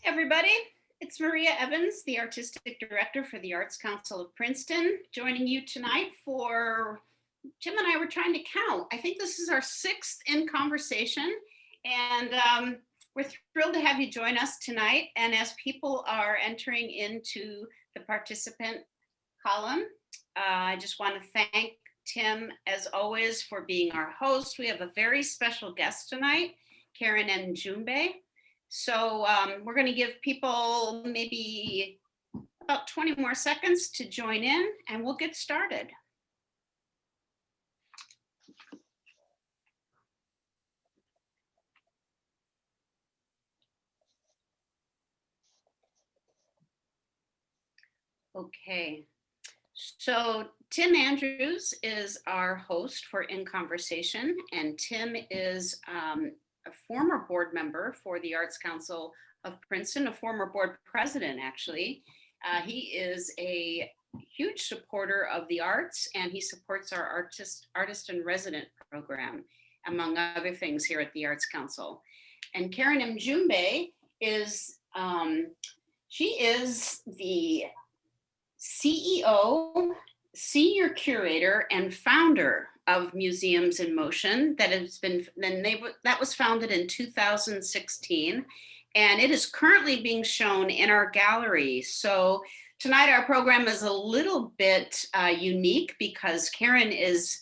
Everybody. It's Maria Evans, the Artistic Director for the Arts Council of Princeton, joining you tonight for, Jim and I were trying to count. I think this is our sixth in conversation, and we're thrilled to have you join us tonight. And as people are entering into the participant column, I just want to thank Tim, as always, for being our host. We have a very special guest tonight, Kayren Mjumbe. So we're going to give people maybe about 20 more seconds to join in, and we'll get started. Okay, so Tim Andrews is our host for In Conversation, and Tim is a former board member for the Arts Council of Princeton, a former board president, actually. He is a huge supporter of the arts, and he supports our artist in resident program, among other things here at the Arts Council. And Kayren Mjumbe is, she is the CEO, Senior Curator, and founder of Museums in Motion. That was founded in 2016, and it is currently being shown in our gallery. So tonight our program is a little bit unique because Kayren is,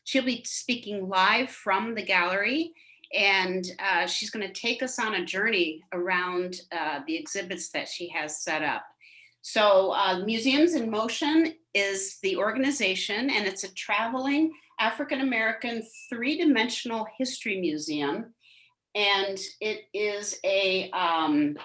she'll be speaking live from the gallery, and she's going to take us on a journey around the exhibits that she has set up. So Museums in Motion is the organization, and it's a traveling African-American three-dimensional history museum. And it is an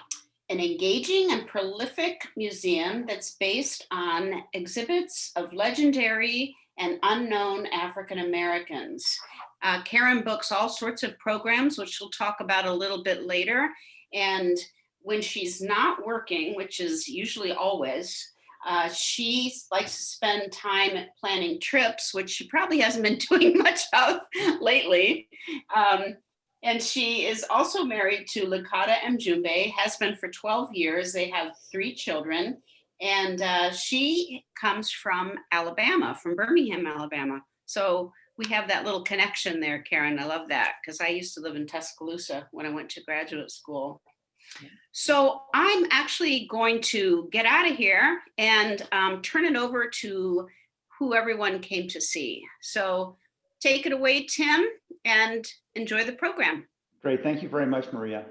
engaging and prolific museum that's based on exhibits of legendary and unknown African-Americans. Kayren books all sorts of programs, which we'll talk about a little bit later. And when she's not working, which is usually always, she likes to spend time planning trips, which she probably hasn't been doing much of lately. And she is also married to Lakata Mjumbe, has been for 12 years. They have 3 children, and she comes from Alabama, from Birmingham, Alabama. So we have that little connection there, Kayren. I love that, because I used to live in Tuscaloosa when I went to graduate school. So I'm actually going to get out of here and turn it over to who everyone came to see. So take it away, Tim, and enjoy the program. Great, thank you very much, Maria.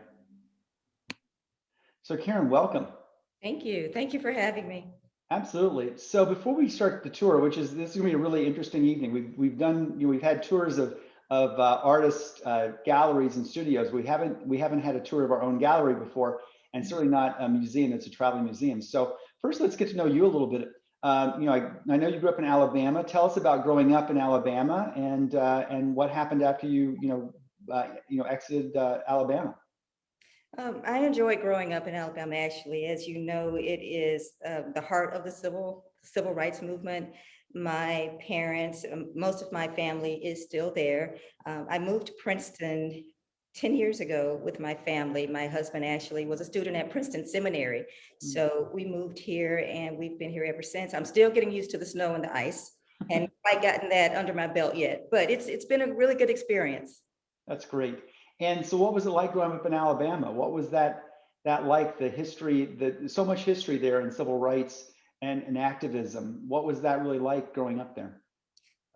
So Kayren, welcome. Thank you. Thank you for having me. Absolutely. So before we start the tour, this is going to be a really interesting evening. We've had tours of artists, galleries, and studios. We haven't had a tour of our own gallery before, and certainly not a museum that's a traveling museum. So first, let's get to know you a little bit. I know you grew up in Alabama. Tell us about growing up in Alabama and what happened after you exited Alabama. I enjoyed growing up in Alabama. Actually, as you know, it is the heart of the civil rights movement. My parents, most of my family is still there. I moved to Princeton 10 years ago with my family. My husband actually was a student at Princeton Seminary. So we moved here and we've been here ever since. I'm still getting used to the snow and the ice and quite gotten that under my belt yet, but it's been a really good experience. That's great. And so what was it like growing up in Alabama? What was that like, the history, so much history there in civil rights and activism? What was that really like growing up there?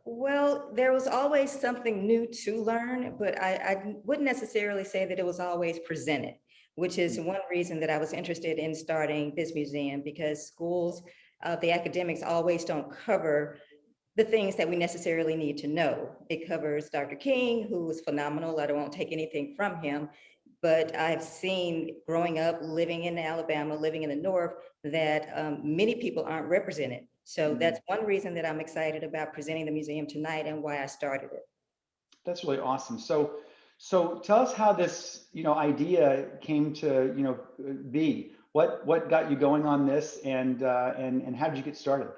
Well, there was always something new to learn, but I wouldn't necessarily say that it was always presented, which is one reason that I was interested in starting this museum, because schools, the academics always don't cover the things that we necessarily need to know. It covers Dr. King, who was phenomenal. I don't want to take anything from him, but I've seen growing up, living in Alabama, living in the North, that many people aren't represented. So that's one reason that I'm excited about presenting the museum tonight and why I started it. That's really awesome. So tell us how this, idea came to, be. What got you going on this, and how did you get started?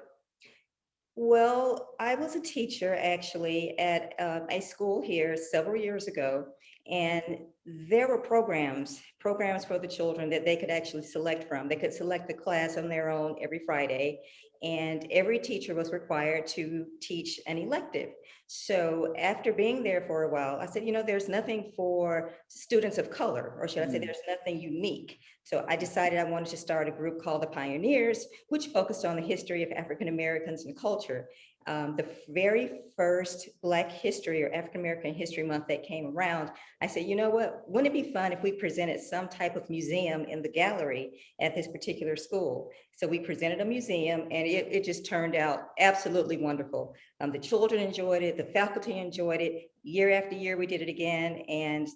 Well, I was a teacher actually at a school here several years ago, and there were programs for the children that they could actually select from. They could select the class on their own every Friday, and every teacher was required to teach an elective. So after being there for a while, I said, there's nothing for students of color, or should I say, Mm. there's nothing unique. So I decided I wanted to start a group called the Pioneers, which focused on the history of African Americans and culture. The very first Black History or African American History Month that came around, I said, you know what, wouldn't it be fun if we presented some type of museum in the gallery at this particular school? So we presented a museum, and it just turned out absolutely wonderful. The children enjoyed it, the faculty enjoyed it. Year after year, we did it again, and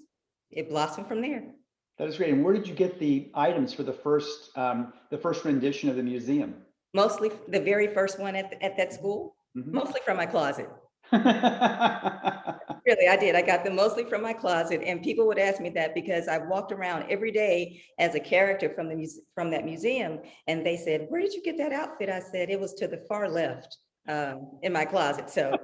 it blossomed from there. That is great. And where did you get the items for the first rendition of the museum? Mostly the very first one at that school, Mhm. mostly from my closet. Really, I did. I got them mostly from my closet, and people would ask me that because I walked around every day as a character from that museum, and they said, "Where did you get that outfit?" I said, "It was to the far left in my closet." So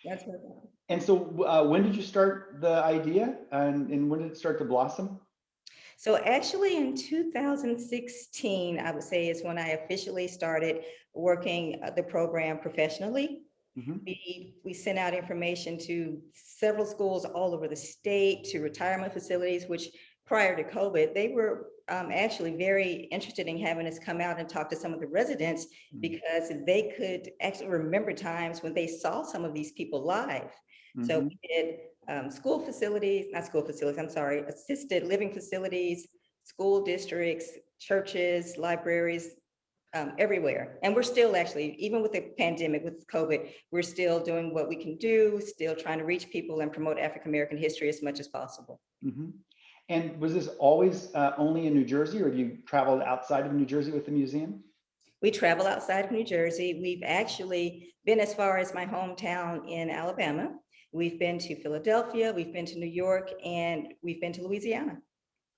that's what. And so, when did you start the idea, and when did it start to blossom? So actually in 2016, I would say is when I officially started working the program professionally. Mhm. We sent out information to several schools all over the state, to retirement facilities, which prior to COVID, they were actually very interested in having us come out and talk to some of the residents because they could actually remember times when they saw some of these people live. So Mhm. we did not school facilities, I'm sorry, assisted living facilities, school districts, churches, libraries, everywhere. And we're still actually, even with the pandemic, with COVID, we're still doing what we can do, still trying to reach people and promote African American history as much as possible. Mhm. And was this always only in New Jersey, or have you traveled outside of New Jersey with the museum? We travel outside of New Jersey. We've actually been as far as my hometown in Alabama. We've been to Philadelphia, we've been to New York, and we've been to Louisiana.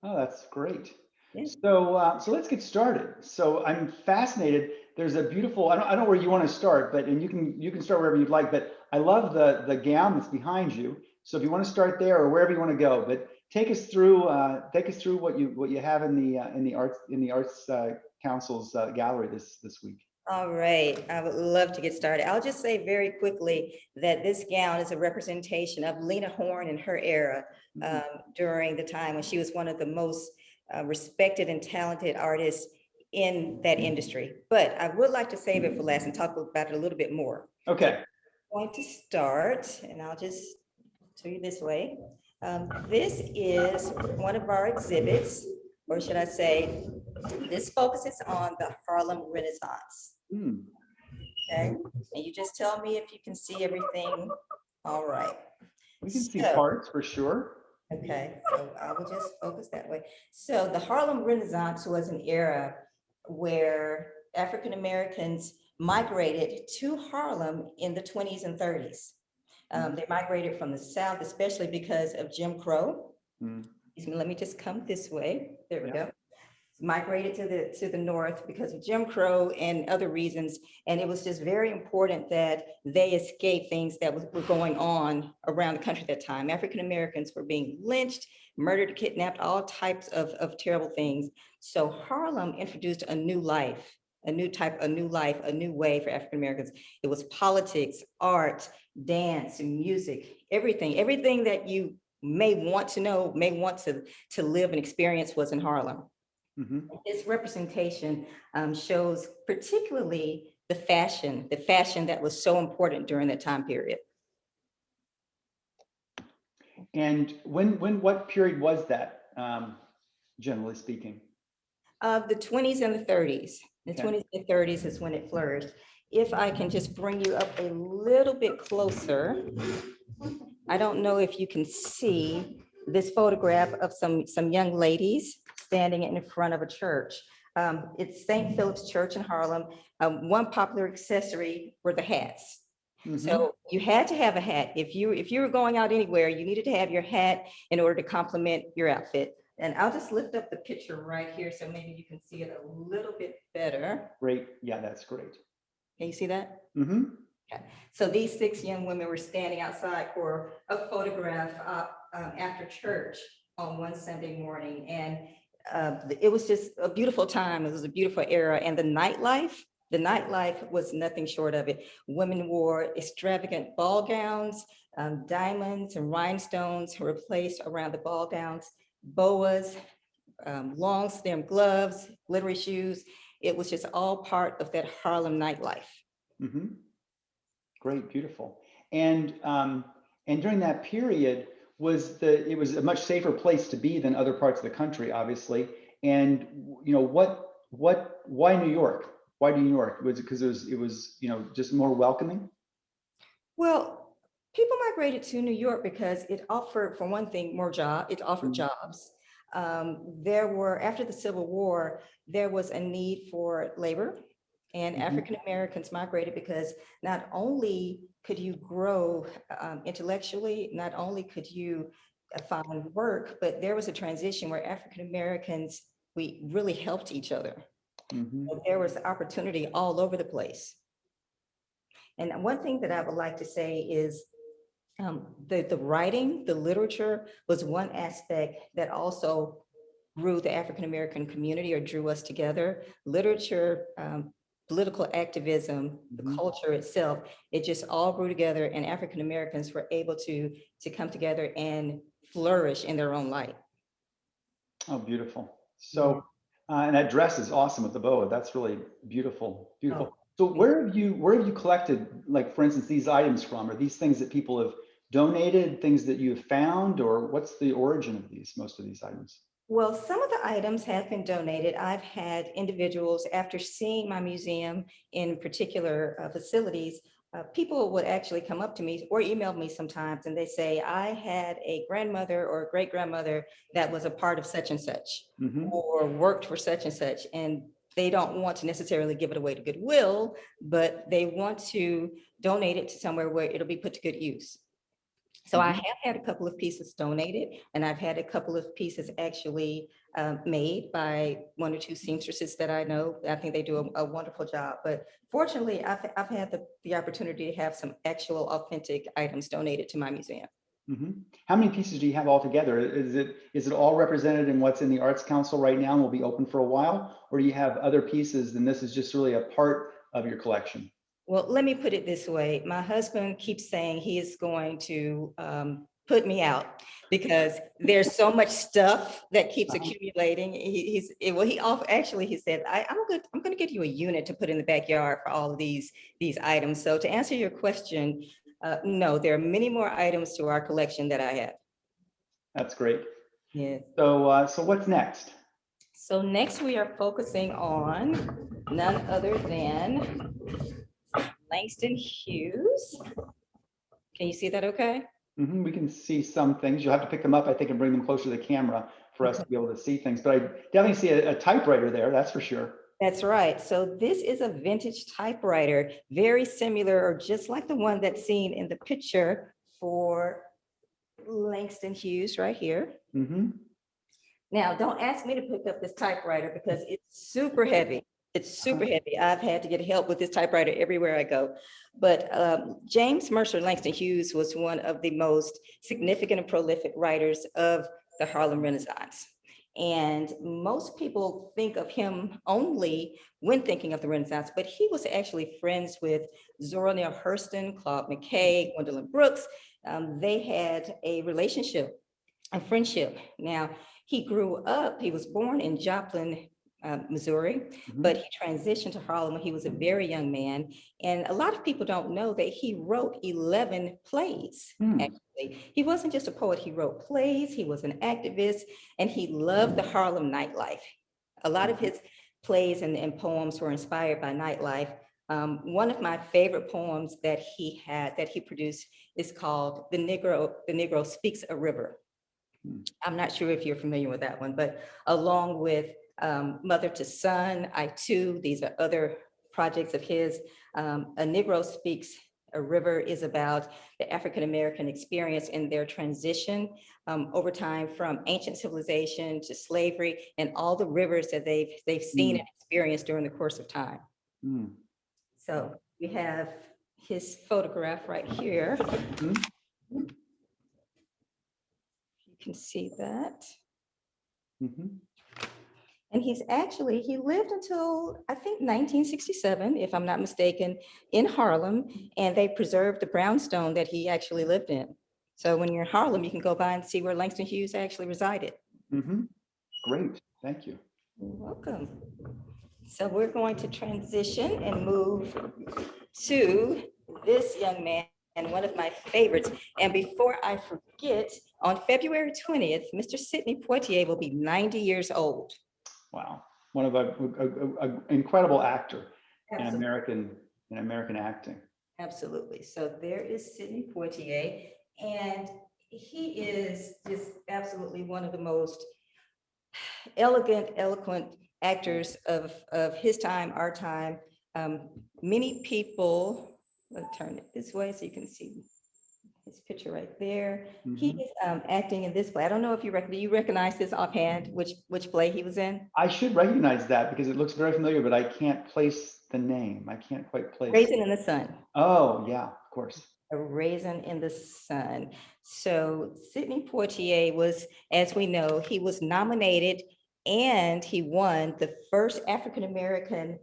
Oh, that's great. Yeah. So let's get started. So I'm fascinated. There's a beautiful, I don't know where you want to start, but, and you can start wherever you'd like, but I love the gown that's behind you. So if you want to start there or wherever you want to go, but take us through what you have in the Arts Council's gallery this week. All right, I would love to get started. I'll just say very quickly that this gown is a representation of Lena Horne in her era Mhm. during the time when she was one of the most respected and talented artists in that industry. But I would like to save it for last and talk about it a little bit more. So Okay. I'm going to start, and I'll just show you this way. This is one of our exhibits, or should I say, this focuses on the Harlem Renaissance. Hmm. Okay, and you just tell me if you can see everything. All right. We can see So, parts for sure. okay, so I will just focus that way. So the Harlem Renaissance was an era where African Americans migrated to Harlem in the 20s and 30s. They migrated from the South, especially because of Jim Crow. Mm. Let me just come this way. There we Yeah. go. Migrated to the north because of Jim Crow and other reasons. And it was just very important that they escape things that were going on around the country at that time. African Americans were being lynched, murdered, kidnapped, all types of terrible things. So Harlem introduced a new life, a new type, a new life, a new way for African Americans. It was politics, art, dance, and music, everything that you may want to know, may want to live and experience was in Harlem. Mhm. This representation shows particularly the fashion that was so important during that time period. And what period was that, generally speaking? The 20s and the 30s. The Okay. 20s and 30s is when it flourished. If I can just bring you up a little bit closer, I don't know if you can see this photograph of some young ladies standing in front of a church. It's St. Philip's Church in Harlem. One popular accessory were the hats. Mhm. So you had to have a hat. If you were going out anywhere, you needed to have your hat in order to complement your outfit. And I'll just lift up the picture right here so maybe you can see it a little bit better. Great. Yeah, that's great. Can you see that? Mm-hmm. Okay. So these 6 young women were standing outside for a photograph after church on one Sunday morning. And it was just a beautiful time. It was a beautiful era. And the nightlife was nothing short of it. Women wore extravagant ball gowns, diamonds and rhinestones were placed around the ball gowns, boas, long stem gloves, glittery shoes. It was just all part of that Harlem nightlife. Mm-hmm. Great, beautiful. And during that period, it was a much safer place to be than other parts of the country, obviously. And why New York? Why New York? Was it because it was just more welcoming? Well, people migrated to New York because it offered, for one thing, it offered Mhm. jobs. After the Civil War, there was a need for labor, and Mhm. African Americans migrated because not only could you grow intellectually, not only could you find work, but there was a transition where African Americans, we really helped each other. Mhm. There was opportunity all over the place. And one thing that I would like to say is the writing, the literature was one aspect that also grew the African American community or drew us together. Literature, political activism, the Mhm. culture itself, it just all grew together, and African Americans were able to come together and flourish in their own light. Oh, beautiful. Yeah. So, and that dress is awesome with the boa. That's really beautiful, Oh, beautiful. So yeah. where have you collected, like, for instance, these items from? Are these things that people have donated, things that you have found, or what's the origin of most of these items? Well, some of the items have been donated. I've had individuals, after seeing my museum in particular facilities, people would actually come up to me or email me sometimes, and they say, I had a grandmother or a great grandmother that was a part of such and such, Mm-hmm. or worked for such and such. And they don't want to necessarily give it away to Goodwill, but they want to donate it to somewhere where it'll be put to good use. So I Mm-hmm. have had a couple of pieces donated, and I've had a couple of pieces actually made by one or two seamstresses that I know. I think they do a wonderful job. But fortunately, I've had the opportunity to have some actual authentic items donated to my museum. Mm-hmm. How many pieces do you have altogether? Is it all represented in what's in the Arts Council right now and will be open for a while? Or do you have other pieces and this is just really a part of your collection? Well, let me put it this way. My husband keeps saying he is going to put me out because there's so much stuff that keeps accumulating. He said, I'm going to get you a unit to put in the backyard for all of these items. So to answer your question, no, there are many more items to our collection that I have. That's great. Yeah. So what's next? So next we are focusing on none other than Langston Hughes. Can you see that okay? Mm-hmm. We can see some things. You'll have to pick them up, I think, and bring them closer to the camera for us to be able to see things. But I definitely see a typewriter there, that's for sure. That's right. So this is a vintage typewriter, very similar or just like the one that's seen in the picture for Langston Hughes right here. Mm-hmm. Now, don't ask me to pick up this typewriter because it's super heavy. It's super heavy. I've had to get help with this typewriter everywhere I go. But James Mercer Langston Hughes was one of the most significant and prolific writers of the Harlem Renaissance. And most people think of him only when thinking of the Renaissance, but he was actually friends with Zora Neale Hurston, Claude McKay, Gwendolyn Brooks. They had a relationship, a friendship. Now, he was born in Joplin, Missouri, but he transitioned to Harlem when he was a very young man. And a lot of people don't know that he wrote 11 plays, actually. He wasn't just a poet, he wrote plays, he was an activist, and he loved the Harlem nightlife. A lot of his plays and poems were inspired by nightlife. One of my favorite poems that he produced is called The Negro Speaks a River. I'm not sure if you're familiar with that one, but along with Mother to Son, I Too, these are other projects of his. A Negro Speaks a River is about the African-American experience in their transition over time from ancient civilization to slavery and all the rivers that they've seen and experienced during the course of time. So We have his photograph right here. Mhm. You can see that. Mhm. And he lived until, I think, 1967, if I'm not mistaken, in Harlem, and they preserved the brownstone that he actually lived in. So when you're in Harlem, you can go by and see where Langston Hughes actually resided. Mhm. Great, thank you. You're welcome. So we're going to transition and move to this young man, and one of my favorites. And before I forget, on February 20th, Mr. Sidney Poitier will be 90 years old. Wow, one of a incredible actor in Absolutely. American acting. Absolutely. So there is Sidney Poitier, and he is just absolutely one of the most elegant, eloquent actors of his time, our time. Many people, let's turn it this way so you can see his picture right there. He Mhm. is acting in this play. I don't know if do you recognize this offhand, which play he was in? I should recognize that because it looks very familiar, but I can't place the name. I can't quite place. Raisin in the Sun. Oh, yeah, of course. A Raisin in the Sun. So Sidney Poitier was, as we know, he was nominated and he won the first African-American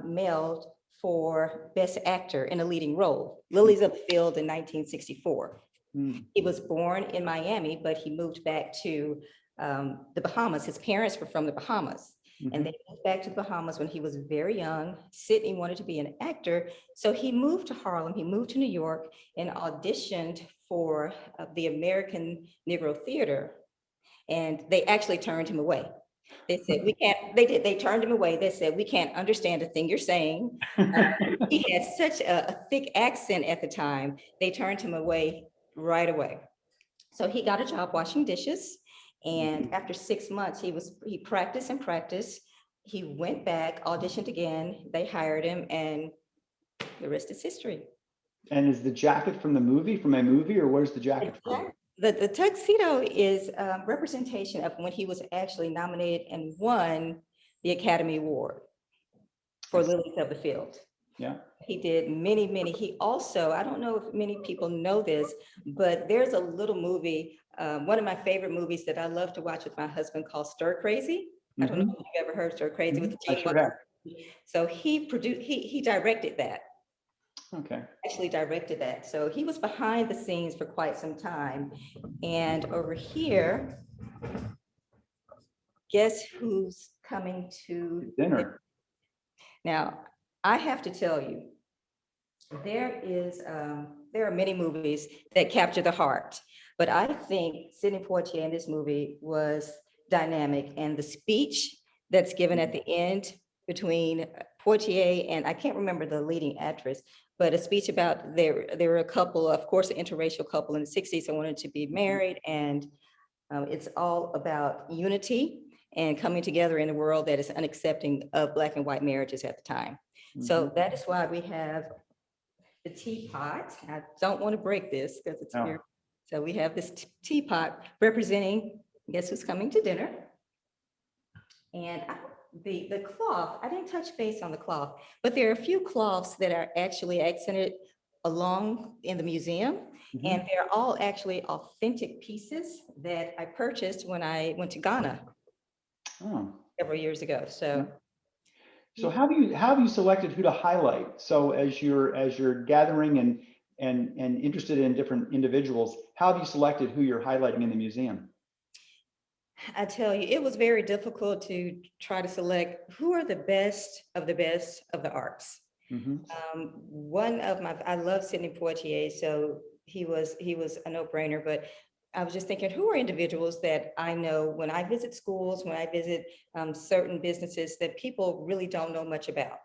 male for Best Actor in a Leading Role, Lilies of the Field in 1964. Mm. He was born in Miami, but he moved back to the Bahamas. His parents were from the Bahamas. And Mhm. they moved back to the Bahamas when he was very young. Sidney wanted to be an actor. So he moved to Harlem, he moved to New York and auditioned for the American Negro Theater. And they actually turned him away. They said, we can't, they turned him away. They said, we can't understand a thing you're saying. He had such a thick accent at the time. They turned him away right away. So he got a job washing dishes. And after 6 months, he practiced and practiced. He went back, auditioned again. They hired him, and the rest is history. And is the jacket from a movie, or where's the jacket from? The tuxedo is a representation of when he was actually nominated and won the Academy Award for Lilies of the Field. Yeah. He did many. He also, I don't know if many people know this, but there's a little movie, one of my favorite movies that I love to watch with my husband called Stir Crazy. I don't know if you've ever heard Stir Crazy with I Gene sure Wilder. have. So he directed that. Okay. Actually directed that. So he was behind the scenes for quite some time. And over here, guess who's coming to Dinner. now? I have to tell you, there are many movies that capture the heart, but I think Sidney Poitier in this movie was dynamic, and the speech that's given at the end between Poitier and I can't remember the leading actress, but a speech about there were a couple, of course, an interracial couple in the 60s that wanted to be married, and it's all about unity and coming together in a world that is unaccepting of Black and white marriages at the time. So that is why we have the teapot. I don't want to break this because it's Oh. very, so we have this teapot representing, guess who's coming to dinner? And the cloth, I didn't touch base on the cloth, but there are a few cloths that are actually accented along in the museum. And they're all actually authentic pieces that I purchased when I went to Ghana Oh. several years ago. So So how have you selected who to highlight? So as you're gathering and interested in different individuals, how have you selected who you're highlighting in the museum? I tell you, it was very difficult to try to select who are the best of the arts. I love Sidney Poitier, so he was a no-brainer, but I was just thinking, who are individuals that I know when I visit schools, when I visit certain businesses that people really don't know much about.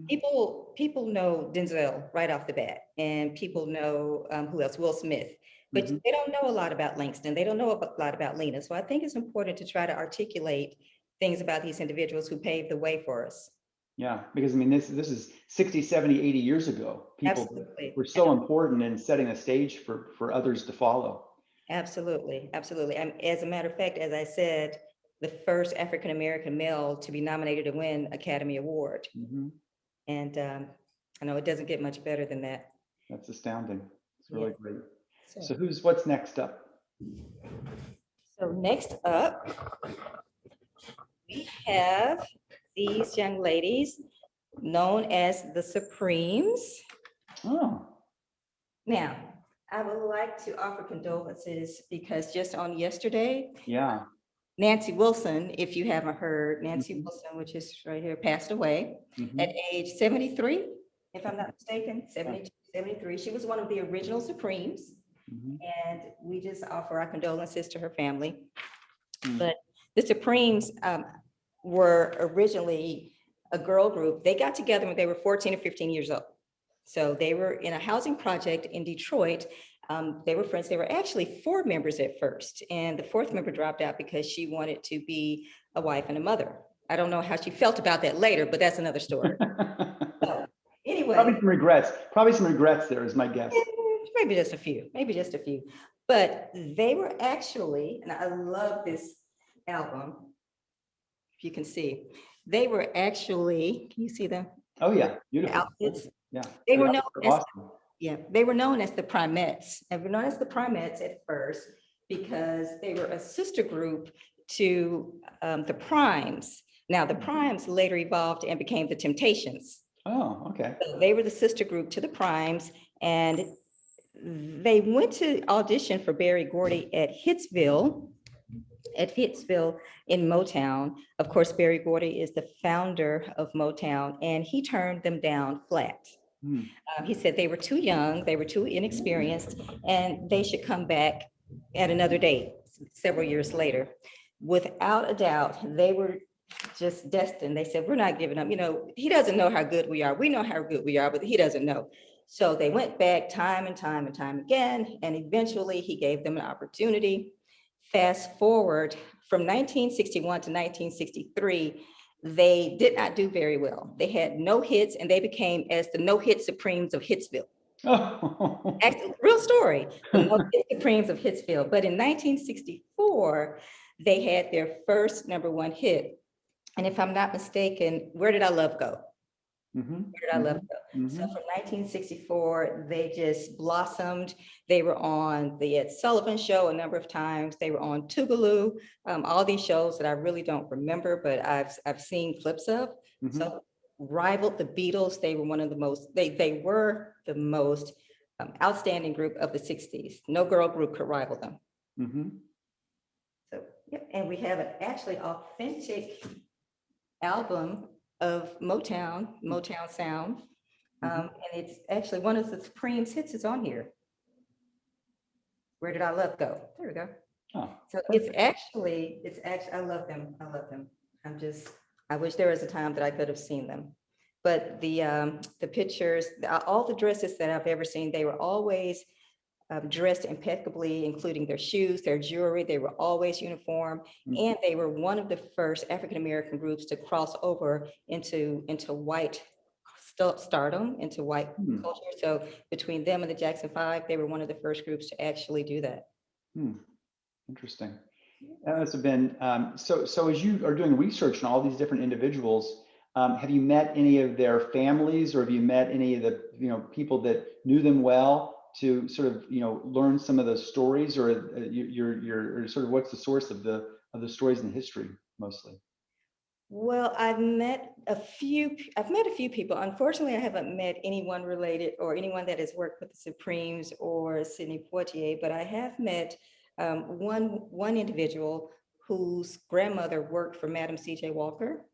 People know Denzel right off the bat, and people know who else? Will Smith, but they don't know a lot about Langston. They don't know a lot about Lena. So I think it's important to try to articulate things about these individuals who paved the way for us. Yeah, because I mean, this is 60, 70, 80 years ago. People Absolutely. were so important in setting the stage for others to follow. Absolutely. As a matter of fact, as I said, the first African-American male to be nominated to win Academy Award. And I know it doesn't get much better than that. That's astounding. It's really Yeah. great. So, So what's next up? so next up, we have these young ladies known as the Supremes. Oh, Now, I would like to offer condolences because just on yesterday, yeah. Nancy Wilson, if you haven't heard, Nancy Mhm. Wilson, which is right here, passed away Mhm. at age 73, if I'm not mistaken, 72, 73. She was one of the original Supremes, Mhm. and we just offer our condolences to her family. Mm. But the Supremes were originally a girl group. They got together when they were 14 or 15 years old. So they were in a housing project in Detroit. They were friends. They were actually 4 members at first, and the 4th member dropped out because she wanted to be a wife and a mother. I don't know how she felt about that later, but that's another story. So anyway, Probably some regrets there is my guess. maybe just a few, maybe just a few. But they were actually, and I love this album, if you can see, they were actually, can you see them? Oh yeah, beautiful. Outfits. Yeah. They were known as, Awesome. yeah, they were known as the Primettes. They were known as the Primettes at first because they were a sister group to the Primes. Now, the Primes later evolved and became the Temptations. Oh, okay. So they were the sister group to the Primes, and they went to audition for Berry Gordy at Hitsville in Motown. Of course, Berry Gordy is the founder of Motown, and he turned them down flat. Hmm. He said they were too young, they were too inexperienced, and they should come back at another date several years later. Without a doubt, they were just destined. They said, we're not giving up. You know, he doesn't know how good we are. We know how good we are, but he doesn't know. So they went back time and time and time again, and eventually he gave them an opportunity. Fast forward from 1961 to 1963, they did not do very well. They had no hits, and they became as the no-hit Supremes of Hitsville. Oh. Actually, real story, the no-hit Supremes of Hitsville. But in 1964, they had their first #1 hit. And if I'm not mistaken, Where Did Our Love Go? Mhm. Where Did Our Love Go? Mhm. So from 1964, they just blossomed. They were on the Ed Sullivan Show a number of times. They were on Tougaloo, all these shows that I really don't remember, but I've seen clips of. Mhm. So rivaled the Beatles. They were one of the most, they were the most outstanding group of the 60s. No girl group could rival them. Mhm. So, yeah, and we have an actually authentic album of Motown sound. And it's actually one of the Supremes hits is on here. Where Did Our Love Go? There we go. Oh, So it's actually, I love them. I love them. I wish there was a time that I could have seen them. But the pictures, all the dresses that I've ever seen, they were always dressed impeccably, including their shoes, their jewelry. They were always uniform, and they were one of the first African-American groups to cross over into white stardom, into white culture. So between them and the Jackson 5, they were one of the first groups to actually do that. Interesting. That must have been so as you are doing research on all these different individuals, have you met any of their families, or have you met any of the people that knew them well to sort of learn some of those stories, or you're sort of, what's the source of the stories and history mostly? Well, I've met a few people. Unfortunately, I haven't met anyone related or anyone that has worked with the Supremes or Sidney Poitier, but I have met one individual whose grandmother worked for Madam C.J. Walker.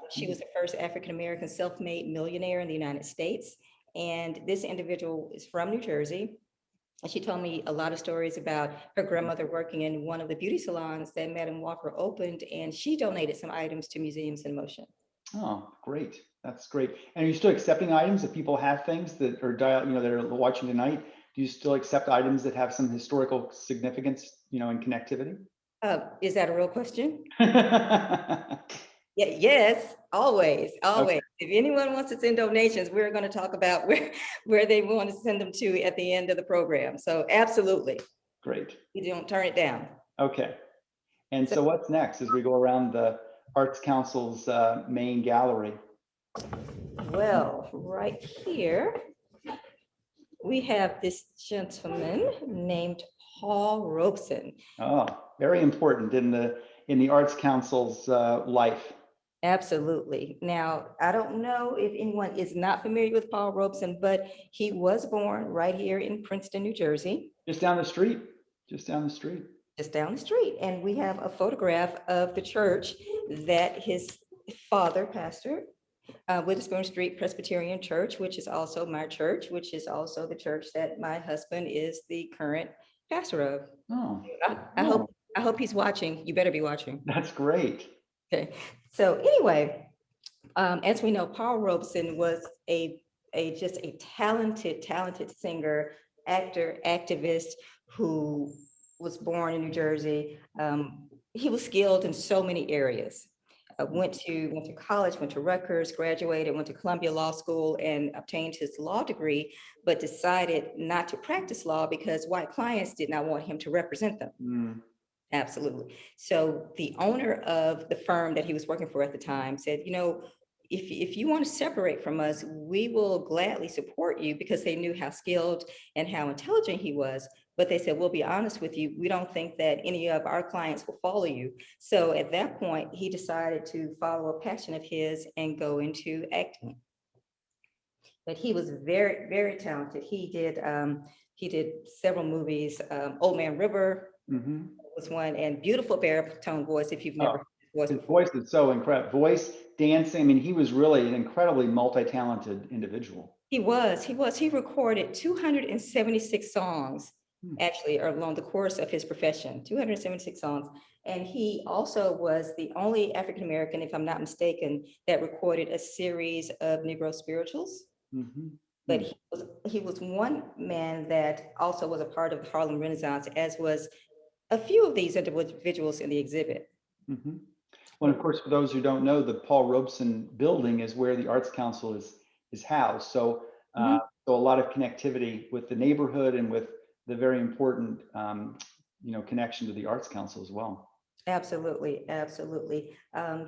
She was the first African-American self-made millionaire in the United States. And this individual is from New Jersey. And she told me a lot of stories about her grandmother working in one of the beauty salons that Madam Walker opened, and she donated some items to Museums in Motion. Oh, great. That's great. And are you still accepting items if people have things that are that are watching tonight? Do you still accept items that have some historical significance, and connectivity? Is that a real question? Yeah, yes, always. Okay. If anyone wants to send donations, we're going to talk about where they want to send them to at the end of the program. So absolutely. Great. You don't turn it down. Okay. And so what's next as we go around the Arts Council's main gallery? Well, right here, we have this gentleman named Paul Robeson. Oh, very important in the Arts Council's life. Absolutely. Now, I don't know if anyone is not familiar with Paul Robeson, but he was born right here in Princeton, New Jersey, Just down the street. Just down the street. just down the street. And we have a photograph of the church that his father pastored, Witherspoon Street Presbyterian Church, which is also my church, which is also the church that my husband is the current pastor of. Oh, I oh, hope he's watching. You better be watching. that's great. Okay. So anyway, as we know, Paul Robeson was just a talented singer, actor, activist who was born in New Jersey. He was skilled in so many areas. Went to college, went to Rutgers, graduated, went to Columbia Law School and obtained his law degree, but decided not to practice law because white clients did not want him to represent them. Mm. Absolutely. So the owner of the firm that he was working for at the time said, if you want to separate from us, we will gladly support you, because they knew how skilled and how intelligent he was. But they said, we'll be honest with you, we don't think that any of our clients will follow you. So at that point, he decided to follow a passion of his and go into acting. But he was very, very talented. He did several movies. Old Man River Mhm. was one, and beautiful baritone voice. If you've never Oh, heard his voice his before. voice is so incredible. Voice, dancing. I mean, he was really an incredibly multi-talented individual. He recorded 276 songs, Hmm. actually, along the course of his profession, 276 songs. And he also was the only African-American, if I'm not mistaken, that recorded a series of Negro spirituals. Mhm. But he was one man that also was a part of the Harlem Renaissance, as was a few of these individuals in the exhibit. Mhm. Well, of course, for those who don't know, the Paul Robeson building is where the Arts Council is housed. So, Mhm. so a lot of connectivity with the neighborhood and with the very important, connection to the Arts Council as well. Absolutely, absolutely.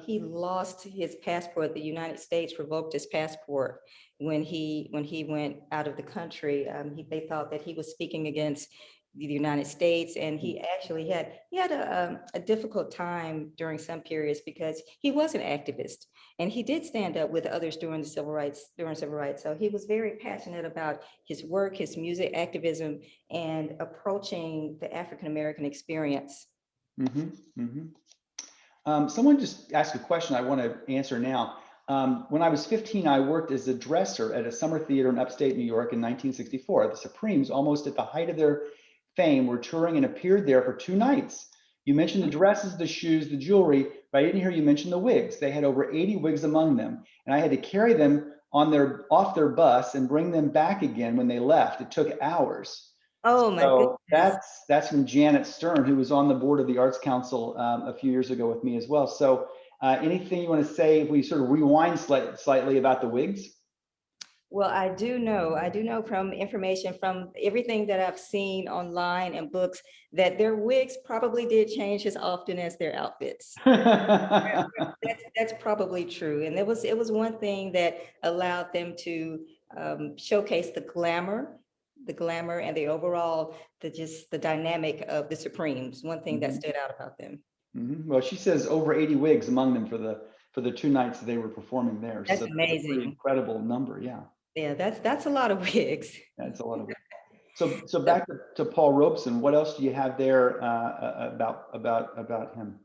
He lost his passport. The United States revoked his passport when he went out of the country. They thought that he was speaking against the United States, and he actually had a difficult time during some periods because he was an activist, and he did stand up with others during civil rights. So he was very passionate about his work, his music, activism, and approaching the African American experience. Mm-hmm, mm-hmm. Someone just asked a question I want to answer now. When I was 15, I worked as a dresser at a summer theater in upstate New York in 1964. The Supremes, almost at the height of their fame, were touring and appeared there for 2 nights. You mentioned the dresses, the shoes, the jewelry, but I didn't hear you mention the wigs. They had over 80 wigs among them, and I had to carry them off their bus and bring them back again when they left. It took hours. Oh my So goodness. that's from Janet Stern, who was on the board of the Arts Council a few years ago with me as well. So anything you want to say if we sort of rewind slightly about the wigs? Well, I do know from information from everything that I've seen online and books that their wigs probably did change as often as their outfits. That's probably true. And it was one thing that allowed them to showcase the glamour and the overall, the dynamic of the Supremes. One thing that Mhm, stood out about them. mhm. Well, she says over 80 wigs among them for the 2 nights that they were performing there. That's So that's a pretty amazing. incredible number. Yeah, Yeah, that's a lot of wigs. that's a lot of wigs. So back to Paul Robeson. What else do you have there about him?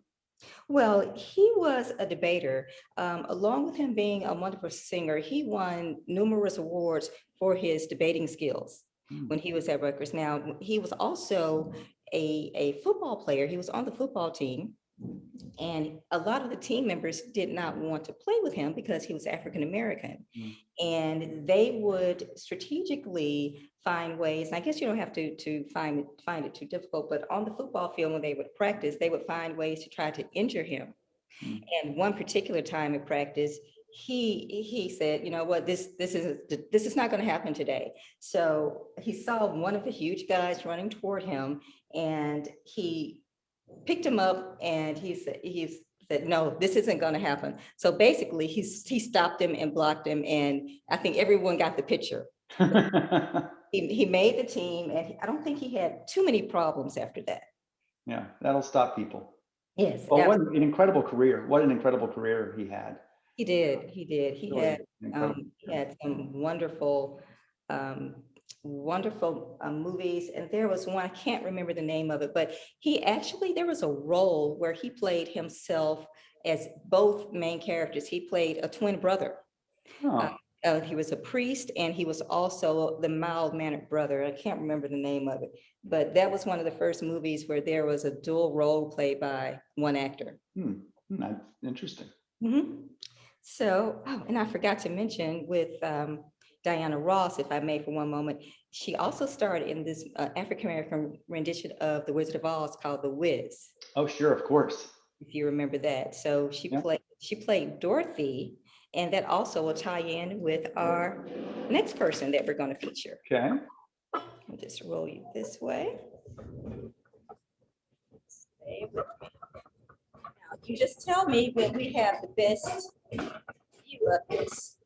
Well, he was a debater. Along with him being a wonderful singer, he won numerous awards for his debating skills Hmm. when he was at Rutgers. Now, he was also a football player. He was on the football team. And a lot of the team members did not want to play with him because he was African American. Hmm. And they would strategically find ways, and I guess you don't have to find it too difficult, but on the football field when they would practice, they would find ways to try to injure him. Hmm. And one particular time in practice, he said, you know what, this is not going to happen today. So he saw one of the huge guys running toward him, and he picked him up, and he said, said, no, this isn't going to happen. So basically, he stopped him and blocked him, and I think everyone got the picture. He made the team, and I don't think he had too many problems after that. Yeah, that'll stop people. Yes, Well, what an incredible career. What an incredible career he had. he did. He did. He Really had some wonderful, wonderful movies. And there was one, I can't remember the name of it, but there was a role where he played himself as both main characters. He played a twin brother. Oh. He was a priest, and he was also the mild-mannered brother. I can't remember the name of it, but that was one of the first movies where there was a dual role played by one actor. That's interesting. So, and I forgot to mention with Diana Ross, if I may, for one moment, she also starred in this African-American rendition of The Wizard of Oz called The Wiz. Oh, sure, of course. If you remember that. So she played Dorothy, and that also will tie in with our next person that we're going to feature. Okay. I'll just roll you this way. Stay with me. Now, you just tell me when we have the best view of this.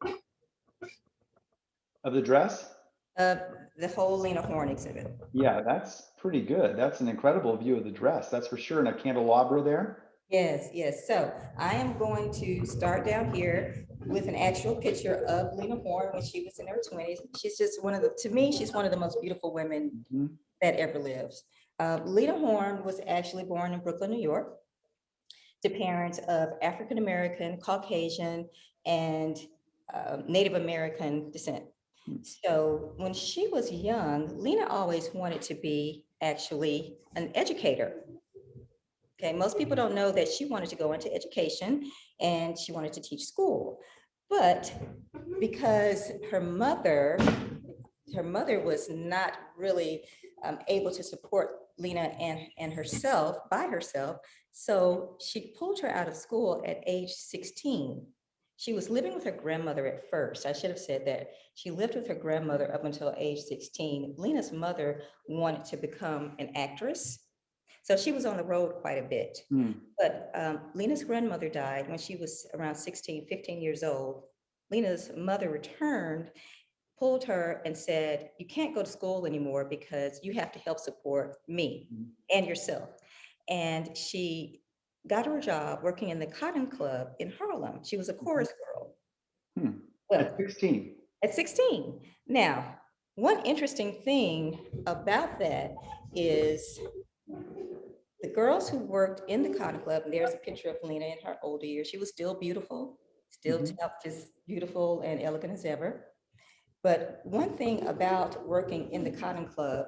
Of the dress? Of the whole Lena Horne exhibit. Yeah, that's pretty good. That's an incredible view of the dress. That's for sure. And a candelabra there. Yes, yes. So I am going to start down here with an actual picture of Lena Horne when she was in her 20s. She's just to me, she's one of the most beautiful women that ever lives. Lena Horne was actually born in Brooklyn, New York, to parents of African-American, Caucasian, and Native American descent. So when she was young, Lena always wanted to be actually an educator. Okay, most people don't know that she wanted to go into education and she wanted to teach school. But because her mother was not really able to support Lena and herself by herself, so she pulled her out of school at age 16. She was living with her grandmother at first. I should have said that. She lived with her grandmother up until age 16. Lena's mother wanted to become an actress, so she was on the road quite a bit. But Lena's grandmother died when she was around 16, 15 years old. Lena's mother returned, pulled her and said, you can't go to school anymore because you have to help support me and yourself. And she got her a job working in the Cotton Club in Harlem. She was a chorus girl. Well, at 16. At 16. Now, one interesting thing about that is the girls who worked in the Cotton Club, and there's a picture of Lena in her older years. She was still beautiful, still just beautiful and elegant as ever. But one thing about working in the Cotton Club,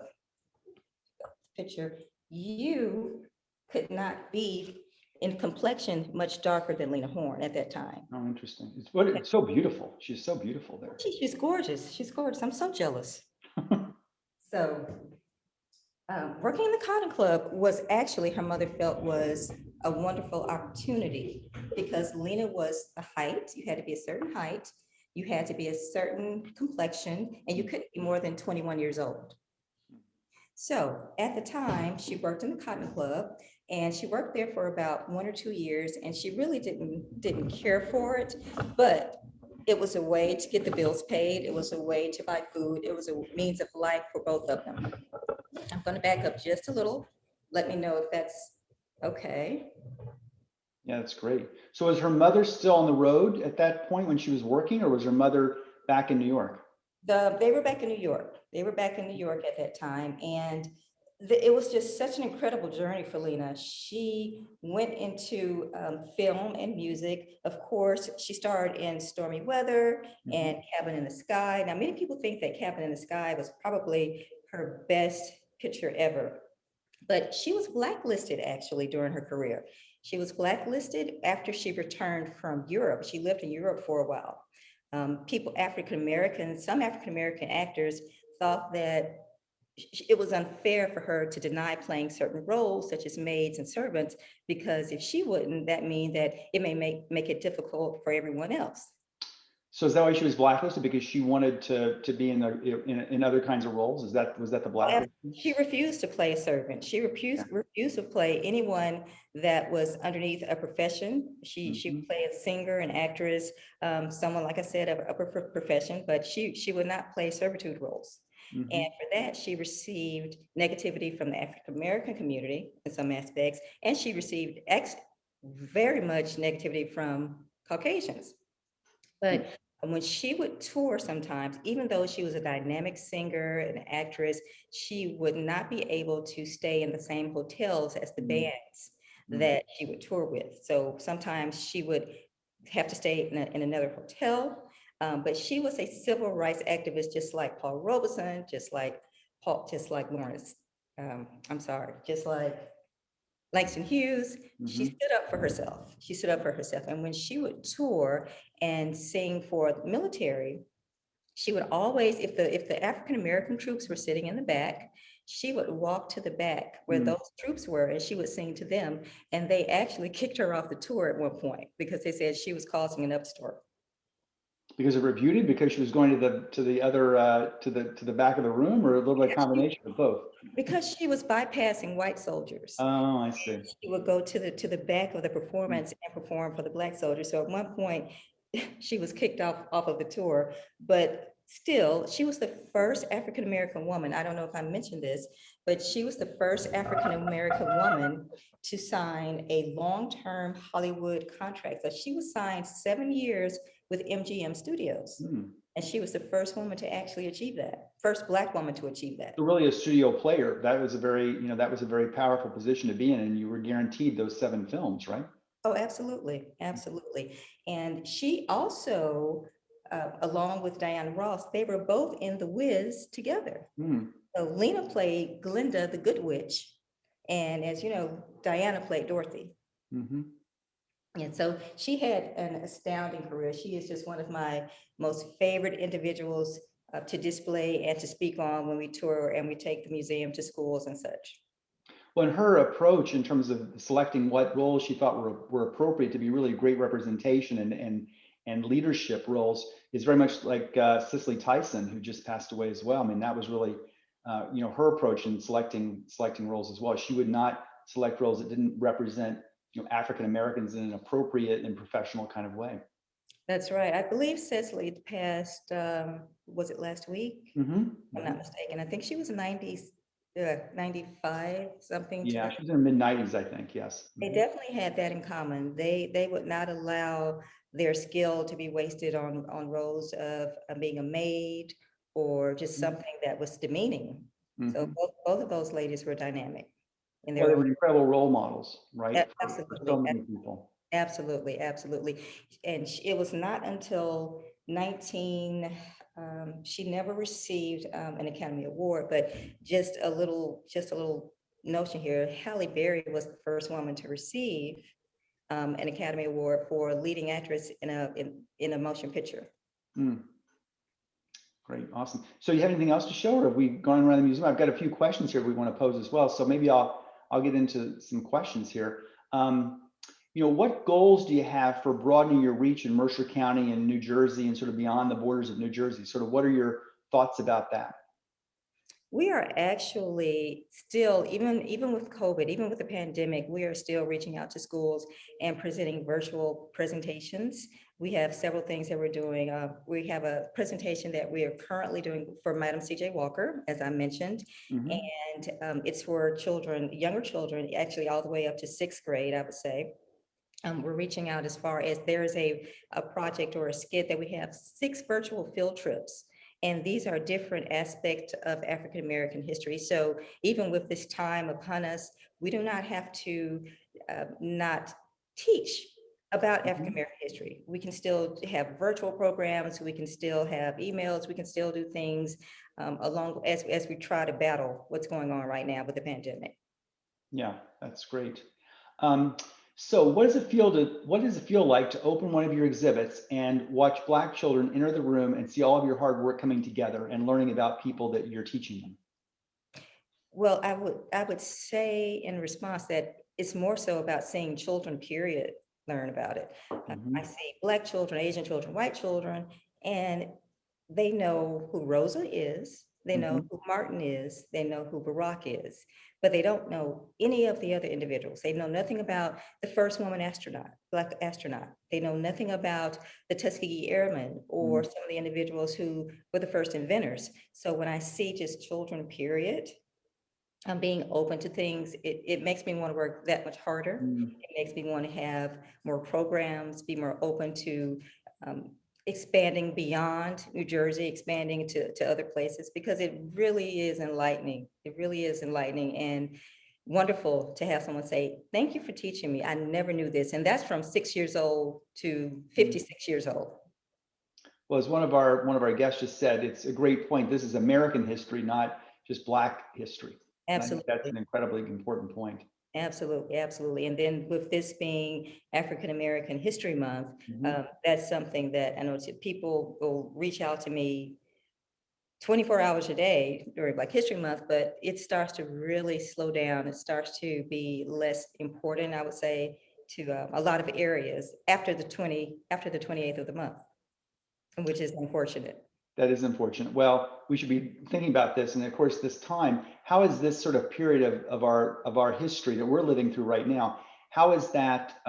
picture, you could not be in complexion much darker than Lena Horne at that time. Oh, interesting. It's so beautiful. She's so beautiful there. She's gorgeous. She's gorgeous. I'm so jealous. So working in the Cotton Club was actually, her mother felt, was a wonderful opportunity because Lena was the height. You had to be a certain height. You had to be a certain complexion, and you couldn't be more than 21 years old. So at the time, she worked in the Cotton Club, and she worked there for about 1 or 2 years, and she really didn't care for it, but it was a way to get the bills paid. It was a way to buy food. It was a means of life for both of them. I'm going to back up just a little. Let me know if that's okay. Yeah, that's great. So was her mother still on the road at that point when she was working, or was her mother back in New York? They were back in New York. They were back in New York at that time. And it was just such an incredible journey for Lena. She went into film and music. Of course, she starred in Stormy Weather and Cabin in the Sky. Now, many people think that Cabin in the Sky was probably her best picture ever. But she was blacklisted actually during her career. She was blacklisted after she returned from Europe. She lived in Europe for a while. Some African-American actors thought that it was unfair for her to deny playing certain roles, such as maids and servants, because if she wouldn't, that means that it may make it difficult for everyone else. So is that why she was blacklisted, because she wanted to be in in other kinds of roles? Was that the blacklist? She refused to play a servant. She Yeah. refused to play anyone that was underneath a profession. She Mhm. would play a singer, an actress, someone, like I said, of a profession, but she would not play servitude roles. And Mhm. for that, she received negativity from the African American community in some aspects, and she received very much negativity from Caucasians. But when she would tour sometimes, even though she was a dynamic singer and actress, she would not be able to stay in the same hotels as the Mhm. bands Mhm. that she would tour with. So sometimes she would have to stay in another hotel. But she was a civil rights activist, just like Paul Robeson, just like Lawrence. I'm sorry, just like Langston Hughes. She Mhm. stood up for herself. She stood up for herself. And when she would tour and sing for the military, she would always, if the African American troops were sitting in the back, she would walk to the back where Mhm. those troops were and she would sing to them. And they actually kicked her off the tour at one point because they said she was causing an upstart. Because of her beauty, because she was going to the other to the back of the room, or a little bit combination of both? Because she was bypassing white soldiers. Oh, I see. She would go to the back of the performance and perform for the black soldiers. So at one point, she was kicked off of the tour, but still, she was the first African American woman. I don't know if I mentioned this, but she was the first African American woman to sign a long-term Hollywood contract. So she was signed 7 years with MGM Studios. Hmm. And she was the first woman to actually achieve that, first Black woman to achieve that. So really a studio player. That was a very, that was a very powerful position to be in, and you were guaranteed those 7 films, right? Oh, absolutely, absolutely. And she also, along with Diana Ross, they were both in The Wiz together. Hmm. So Lena played Glinda, the Good Witch, and as you know, Diana played Dorothy. Mm-hmm. And so she had an astounding career. She is just one of my most favorite individuals to display and to speak on when we tour and we take the museum to schools and such. Well, and her approach in terms of selecting what roles she thought were appropriate to be really great representation and leadership roles is very much like Cecily Tyson, who just passed away as well. I mean, that was really her approach in selecting roles as well. She would not select roles that didn't represent African Americans in an appropriate and professional kind of way. That's right. I believe Cecily passed, was it last week? Mm-hmm. I'm not mistaken. I think she was 90, 95, something to Yeah, that. she was in her mid-90s, I think. Yes. They Mhm. definitely had that in common. They would not allow their skill to be wasted on roles of being a maid or just something that was demeaning. So Mm-hmm. both of those ladies were dynamic in Well, their they own. were incredible role models, right? For so Absolutely, many people. absolutely, absolutely. And it was not until 19, she never received an Academy Award, but just a little notion here. Halle Berry was the first woman to receive an Academy Award for leading actress in a motion picture. Mm, great, awesome. So you have anything else to show, or have we gone around the museum? I've got a few questions here we want to pose as well. So maybe I'll get into some questions here. What goals do you have for broadening your reach in Mercer County and New Jersey and sort of beyond the borders of New Jersey? Sort of what are your thoughts about that? We are actually still, even with COVID, even with the pandemic, we are still reaching out to schools and presenting virtual presentations. We have several things that we're doing. We have a presentation that we are currently doing for Madam C.J. Walker, as I mentioned, Mhm. and it's for children, younger children, actually all the way up to 6th grade, I would say. We're reaching out as far as there is a project or a skit that we have 6 virtual field trips. And these are different aspects of African American history. So even with this time upon us, we do not have to not teach about African Mhm. American history. We can still have virtual programs, we can still have emails, we can still do things along as we try to battle what's going on right now with the pandemic. Yeah, that's great. Um, so what does it feel like to open one of your exhibits and watch Black children enter the room and see all of your hard work coming together and learning about people that you're teaching them? Well, I would say in response that it's more so about seeing children, period, learn about it. I Mhm. see Black children, Asian children, white children, And they know who Rosa is, they know Mhm. who Martin is, they know who Barack is, but they don't know any of the other individuals. They know nothing about the first woman astronaut, Black astronaut. They know nothing about the Tuskegee Airmen or some of the individuals who were the first inventors. So when I see just children, period, being open to things, it makes me want to work that much harder. Mm. It makes me want to have more programs, be more open to um, expanding beyond New Jersey, expanding to other places, because it really is enlightening. It really is enlightening and wonderful to have someone say, thank you for teaching me. I never knew this. And that's from 6 years old to 56 years old. Well, as one of our guests just said, it's a great point. This is American history, not just Black history. And I think that's Absolutely. an incredibly important point. Absolutely, absolutely. And then with this being African American History Month, Mhm. that's something that I know people will reach out to me 24 hours a day during Black History Month, but it starts to really slow down. It starts to be less important, I would say, to a lot of areas after the 28th of the month, which is unfortunate. That is unfortunate. Well, we should be thinking about this. And of course, this time, how is this sort of period of our history that we're living through right now, how has that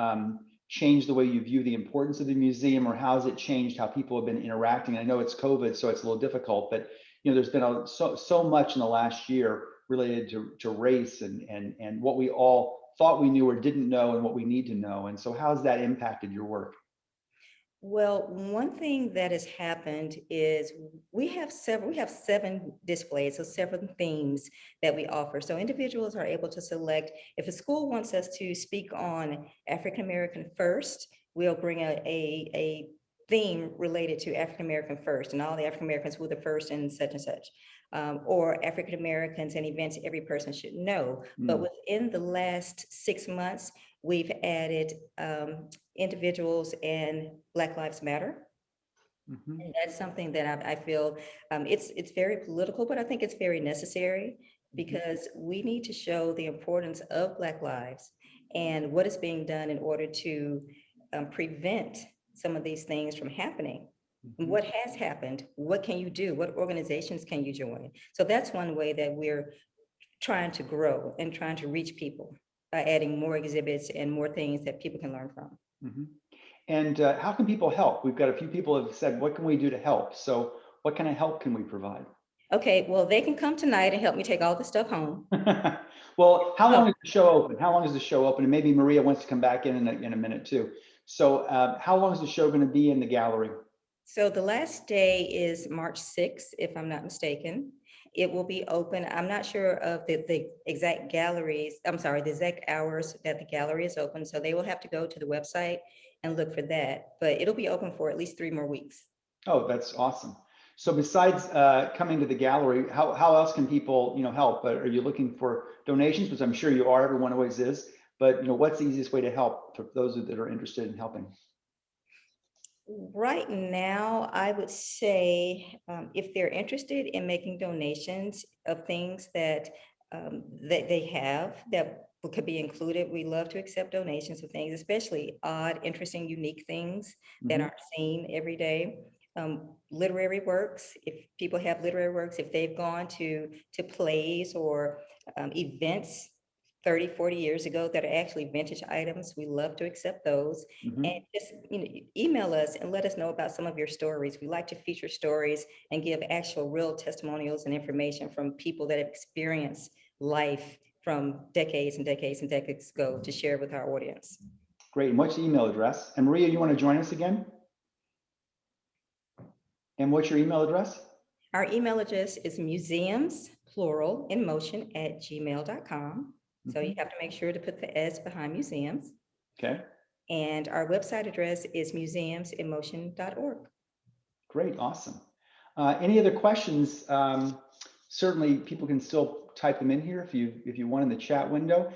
changed the way you view the importance of the museum, or how has it changed how people have been interacting? I know it's COVID, so it's a little difficult, but there's been so much in the last year related to race and what we all thought we knew or didn't know and what we need to know. And so how has that impacted your work? Well, one thing that has happened is we have 7 displays, so 7 themes that we offer. So individuals are able to select, if a school wants us to speak on African American first, we'll bring a theme related to African American first and all the African Americans who were the first and such and such. Or African Americans and events every person should know. But Mm. within the last 6 months, we've added individuals and Black Lives Matter. Mhm. And that's something that I feel it's very political, but I think it's very necessary because we need to show the importance of Black lives and what is being done in order to prevent some of these things from happening. Mhm. What has happened? What can you do? What organizations can you join? So that's one way that we're trying to grow and trying to reach people by adding more exhibits and more things that people can learn from. Mhm. And how can people help? We've got a few people have said, what can we do to help? So what kind of help can we provide? Okay, well, they can come tonight and help me take all the stuff home. Well, how Oh, long is the show open? How long is the show open? And maybe Maria wants to come back in a minute too. So how long is the show going to be in the gallery? so the last day is March 6th, if I'm not mistaken. It will be open. I'm not sure of the exact galleries, I'm sorry, the exact hours that the gallery is open. So they will have to go to the website and look for that. But it'll be open for at least 3 more weeks. Oh, that's awesome. So besides coming to the gallery, how else can people help? Are you looking for donations? Which I'm sure you are. Everyone always is. But what's the easiest way to help for those that are interested in helping? Right now, I would say if they're interested in making donations of things that they have that could be included, we love to accept donations of things, especially odd, interesting, unique things that Mhm. aren't seen every day. Literary works, if people have literary works, if they've gone to plays or events 30, 40 years ago that are actually vintage items, we love to accept those. And Mhm. just email us and let us know about some of your stories. We like to feature stories and give actual real testimonials and information from people that have experienced life from decades and decades and decades ago to share with our audience. Great. And what's the email address? And Maria, you want to join us again? And what's your email address? Our email address is museums, plural, in motion @gmail.com. So you Mhm. have to make sure to put the S behind museums. Okay. And our website address is museumsinmotion.org. Great. Awesome. Any other questions? Certainly, people can still type them in here if you want in the chat window.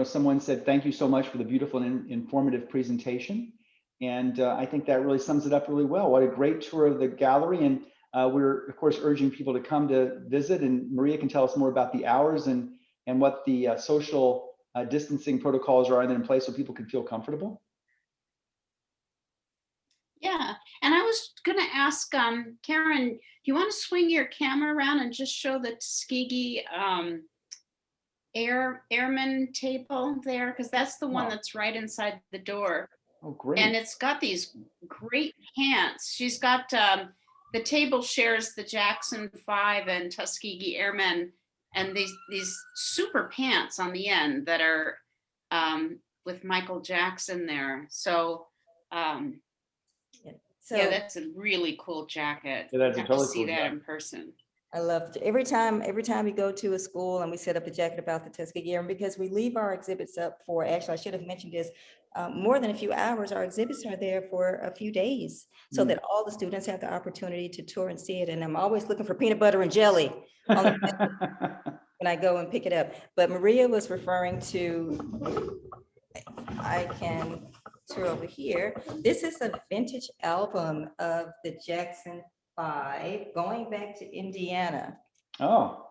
Someone said, thank you so much for the beautiful and informative presentation. And I think that really sums it up really well. What a great tour of the gallery. And we're, of course, urging people to come to visit. And Maria can tell us more about the hours and what the social distancing protocols are in place so people can feel comfortable. Yeah, and I was gonna ask, Karen, do you want to swing your camera around and just show the Tuskegee airman table there? Because that's the one Wow. that's right inside the door. Oh, great. And it's got these great pants. She's got, the table shares the Jackson 5 and Tuskegee Airmen, and these super pants on the end that are with Michael Jackson there. So So yeah, that's a really cool jacket. Yeah, that's a Have to totally see cool that jacket. in person. I love to, every time we go to a school and we set up a jacket about the Tuskegee Airmen, because we leave our exhibits up for, actually, I should have mentioned this, more than a few hours. Our exhibits are there for a few days so that all the students have the opportunity to tour and see it. And I'm always looking for peanut butter and jelly on the when I go and pick it up. But Maria was referring to, I can tour over here. This is a vintage album of the Jackson 5 going back to Indiana, Oh,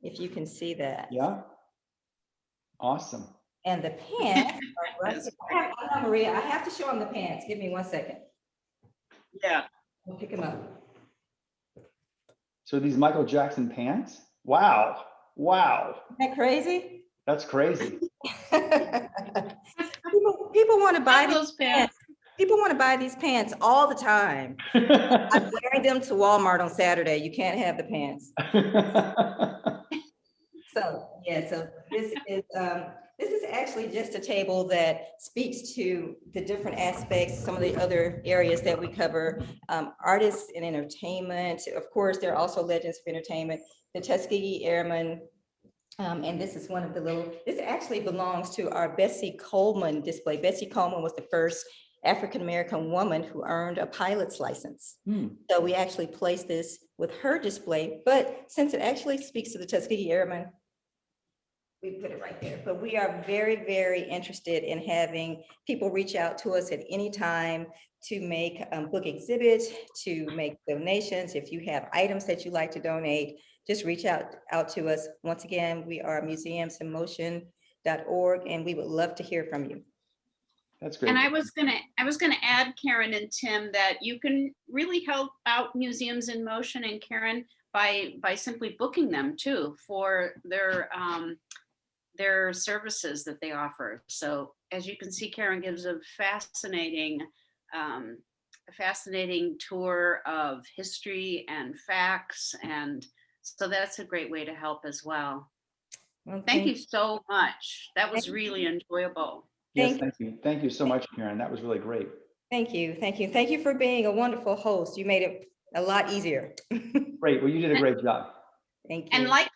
if you can see that. yeah. Awesome. And the pants are right there. Hold on, Maria, I have to show them the pants. Give me 1 second. Yeah. We'll pick them up. So these Michael Jackson pants? Wow. Wow. Isn't that crazy? That's crazy. People want to buy Those pants. People want to buy these pants all the time. I'm wearing them to Walmart on Saturday. You can't have the pants. So, yeah, so this is actually just a table that speaks to the different aspects, some of the other areas that we cover, artists and entertainment. Of course, there are also legends of entertainment, the Tuskegee Airmen. And this is one of the this actually belongs to our Bessie Coleman display. Bessie Coleman was the first African-American woman who earned a pilot's license. So we actually placed this with her display, but since it actually speaks to the Tuskegee Airmen, we put it right there. But we are very, very interested in having people reach out to us at any time to make book exhibits, to make donations. If you have items that you'd like to donate, just reach out to us. Once again, we are museumsinmotion.org, and we would love to hear from you. That's great. And I was gonna add, Karen and Tim, that you can really help out Museums in Motion and Karen by simply booking them too for their services that they offer. So as you can see, Karen gives a fascinating tour of history and facts, and so that's a great way to help as well. Well, Thank you so much. That was really enjoyable. Yes, thank you. Thank you so much, Karen. That was really great. Thank you. Thank you. Thank you for being a wonderful host. You made it a lot easier. Great. Well, you did a great job. Thank you. And like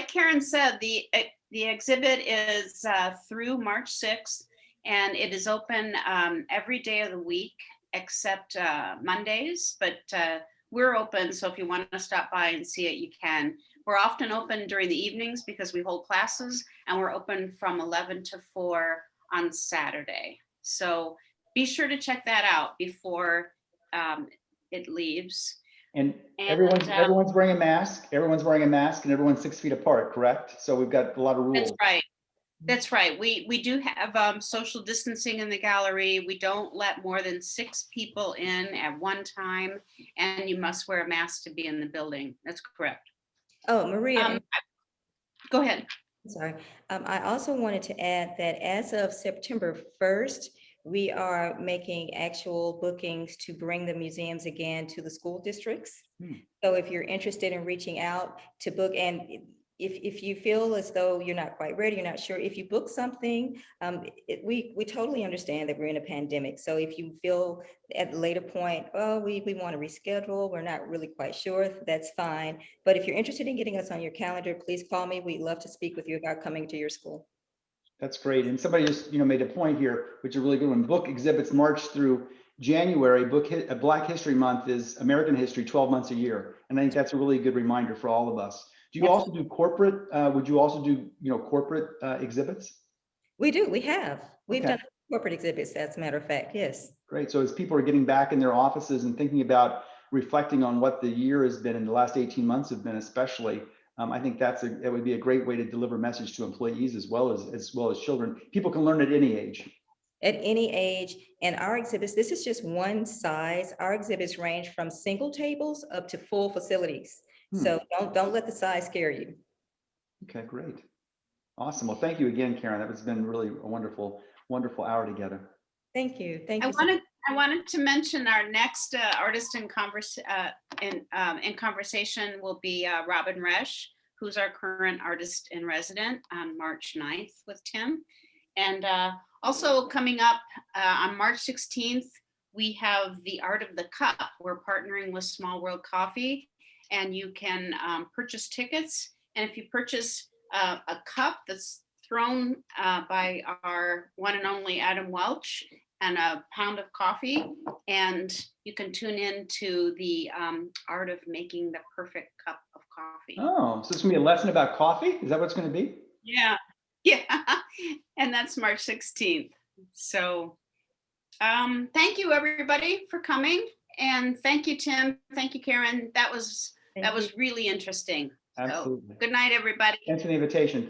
Karen said, the exhibit is through March 6th, and it is open every day of the week except Mondays, but we're open. So if you want to stop by and see it, you can. We're often open during the evenings because we hold classes, and we're open from 11 to 4 on Saturday. So be sure to check that out before it leaves. And everyone's wearing a mask. Everyone's wearing a mask, and everyone's 6 feet apart, correct? So we've got a lot of rules. That's right. That's right. We do have social distancing in the gallery. We don't let more than 6 people in at one time, and you must wear a mask to be in the building. That's correct. Oh, Maria. Go ahead. Sorry. I also wanted to add that as of September 1st, we are making actual bookings to bring the museums again to the school districts. So if you're interested in reaching out to book, and if you feel as though you're not quite ready, you're not sure, if you book something, we totally understand that we're in a pandemic. So if you feel at a later point, oh, we want to reschedule, we're not really quite sure, that's fine. But if you're interested in getting us on your calendar, please call me. We'd love to speak with you about coming to your school. That's great. And somebody just made a point here, which is a really good one. Book exhibits March through January. Black History Month is American history, 12 months a year. And I think that's a really good reminder for all of us. Do you also do corporate? Would you also do corporate exhibits? We do. We've done corporate exhibits, as a matter of fact. Yes. Great. So as people are getting back in their offices and thinking about reflecting on what the year has been and the last 18 months have been, especially, I think it would be a great way to deliver a message to employees as well as children. People can learn at any age. at any age. And our exhibits, this is just one size. Our exhibits range from single tables up to full facilities. So don't let the size scare you. Okay, great. Awesome. Well, thank you again, Kayren. That has been really a wonderful, wonderful hour together. Thank you. Thank I you. so wanted I wanted to mention our next artist in conversation will be Robin Resch, who's our current artist in resident on March 9th with Tim. And also coming up on March 16th, we have the Art of the Cup. We're partnering with Small World Coffee, and you can purchase tickets. And if you purchase a cup that's thrown by our one and only Adam Welch, and a pound of coffee, and you can tune in to the art of making the perfect cup of coffee. Oh, so it's gonna be a lesson about coffee? Is that what it's gonna be? Yeah, yeah, and that's March 16th. So thank you everybody for coming, and thank you, Tim. Thank you, Kayren. That was really interesting. Absolutely. So, good night, everybody. Thanks for the invitation.